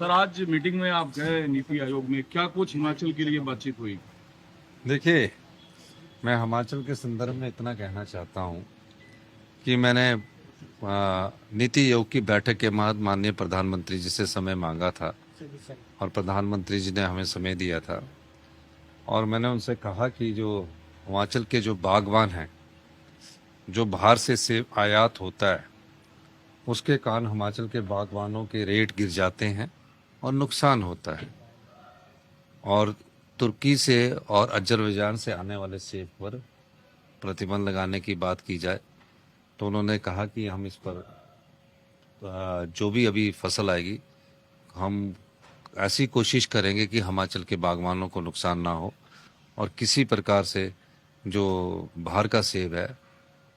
Sir आज meeting में आप गए नीति आयोग में, क्या कुछ हिमाचल के लिए बातचीत हुई? देखिए, मैं हिमाचल के संदर्भ में इतना कहना चाहता हूं कि मैंने नीति आयोग की बैठक के बाद माननीय प्रधानमंत्री जी से समय मांगा था और प्रधानमंत्री जी ने हमें समय दिया था और मैंने उनसे कहा कि जो हिमाचल के जो बागवान हैं, जो बाहर से सेब आयात होता है, उसके कारण हिमाचल के बागवानों के रेट गिर जाते हैं और नुकसान होता है। और तुर्की से और अजरबैजान से आने वाले सेब पर प्रतिबंध लगाने की बात की जाए तो उन्होंने कहा कि हम इस पर जो भी अभी फसल आएगी हम ऐसी कोशिश करेंगे कि हिमाचल के बागवानों को नुकसान ना हो और किसी प्रकार से जो बाहर का सेब है,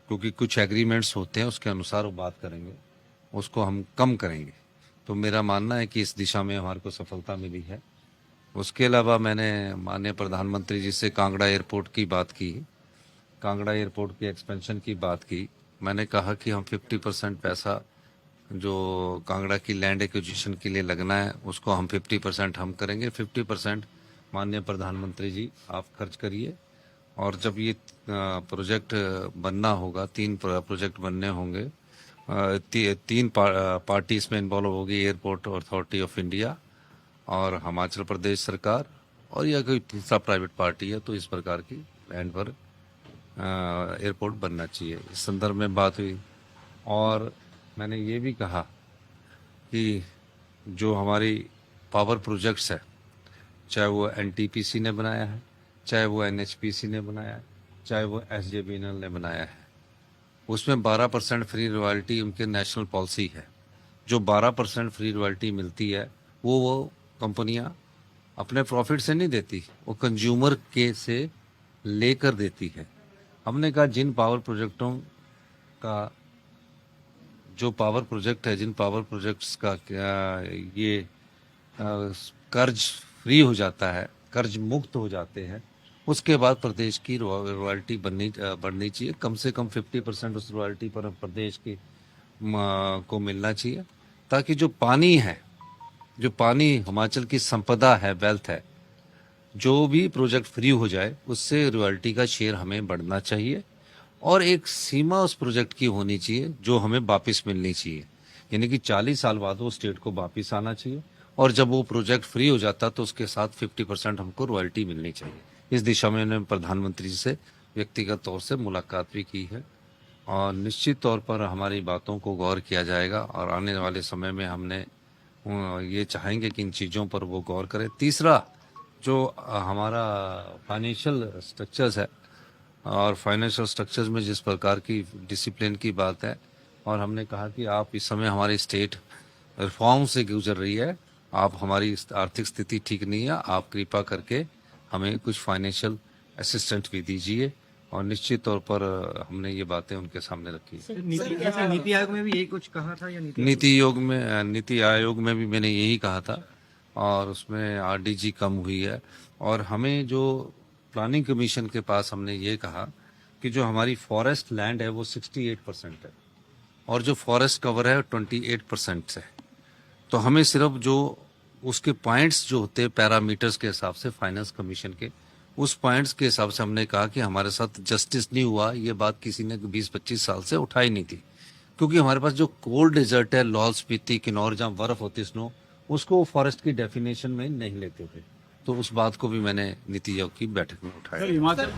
क्योंकि कुछ एग्रीमेंट्स होते हैं उसके अनुसार वो बात करेंगे, उसको हम कम करेंगे। तो मेरा मानना है कि इस दिशा में हमारे को सफलता मिली है। उसके अलावा मैंने माननीय प्रधानमंत्री जी से कांगड़ा एयरपोर्ट की बात की, कांगड़ा एयरपोर्ट के एक्सपेंशन की बात की। मैंने कहा कि हम 50% पैसा जो कांगड़ा की लैंड एक्विजिशन के लिए लगना है उसको हम 50% हम करेंगे, 50% माननीय प्रधानमंत्री जी आप खर्च करिए। और जब ये प्रोजेक्ट बनना होगा, 3 प्रोजेक्ट बनने होंगे, तीन पार्टी इसमें इन्वॉल्व होगी, एयरपोर्ट अथॉरिटी ऑफ इंडिया और हिमाचल प्रदेश सरकार और या कोई तीसरा प्राइवेट पार्टी है, तो इस प्रकार की लैंड पर एयरपोर्ट बनना चाहिए। इस संदर्भ में बात हुई और मैंने ये भी कहा कि जो हमारी पावर प्रोजेक्ट्स है, चाहे वो एनटीपीसी ने बनाया है, चाहे वो एनएचपीसी ने बनाया है, चाहे वो एसजेवीएनएल ने बनाया है, उसमें 12% फ्री रॉयल्टी उनके नेशनल पॉलिसी है। जो 12% फ्री रॉयल्टी मिलती है वो कंपनियां अपने प्रॉफिट से नहीं देती, वो कंज्यूमर के से लेकर देती है। हमने कहा जिन पावर प्रोजेक्टों का जो पावर प्रोजेक्ट है, जिन पावर प्रोजेक्ट्स का ये कर्ज फ्री हो जाता है, कर्ज मुक्त हो जाते हैं, उसके बाद प्रदेश की रॉयल्टी बढ़नी चाहिए। कम से कम 50% उस रॉयल्टी पर प्रदेश की को मिलना चाहिए, ताकि जो पानी है, जो पानी हिमाचल की संपदा है, वेल्थ है, जो भी प्रोजेक्ट फ्री हो जाए उससे रॉयल्टी का शेयर हमें बढ़ना चाहिए और एक सीमा उस प्रोजेक्ट की होनी चाहिए जो हमें वापस मिलनी चाहिए। यानी कि 40 साल बाद वो स्टेट को वापस आना चाहिए और जब वो प्रोजेक्ट फ्री हो जाता तो उसके साथ 50% हमको रॉयल्टी मिलनी चाहिए। इस दिशा में मैंने प्रधानमंत्री जी से व्यक्तिगत तौर से मुलाकात भी की है और निश्चित तौर पर हमारी बातों को गौर किया जाएगा और आने वाले समय में हमने ये चाहेंगे कि इन चीज़ों पर वो गौर करें। तीसरा, जो हमारा फाइनेंशियल स्ट्रक्चर्स है और फाइनेंशियल स्ट्रक्चर्स में जिस प्रकार की डिसिप्लिन की बात है, और हमने कहा कि आप इस समय हमारी स्टेट रिफॉर्म से गुजर रही है, आप हमारी आर्थिक स्थिति ठीक नहीं है, आप कृपा करके हमें कुछ फाइनेंशियल असिस्टेंट भी दीजिए। और निश्चित तौर पर हमने ये बातें उनके सामने रखी। नीति आयोग में भी यही कुछ कहा था या नीति आयोग में भी मैंने यही कहा था और उसमें आरडीजी कम हुई है। और हमें जो प्लानिंग कमीशन के पास हमने ये कहा कि जो हमारी फॉरेस्ट लैंड है वो 68% है और जो फॉरेस्ट कवर है 28% है। तो हमें सिर्फ जो उसके पॉइंट्स जो होते हैं पैरामीटर्स के हिसाब से, फाइनेंस कमीशन के उस पॉइंट्स के हिसाब से हमने कहा कि हमारे साथ जस्टिस नहीं हुआ। ये बात किसी ने 20-25 साल से उठाई नहीं थी, क्योंकि हमारे पास जो कोल्ड डेजर्ट है, लाहौल स्पीति, किन्नौर, जहाँ बर्फ होती स्नो, उसको फॉरेस्ट की डेफिनेशन में नहीं लेते थे। तो उस बात को भी मैंने नीति आयोग की बैठक में उठाया। सर हिमाचल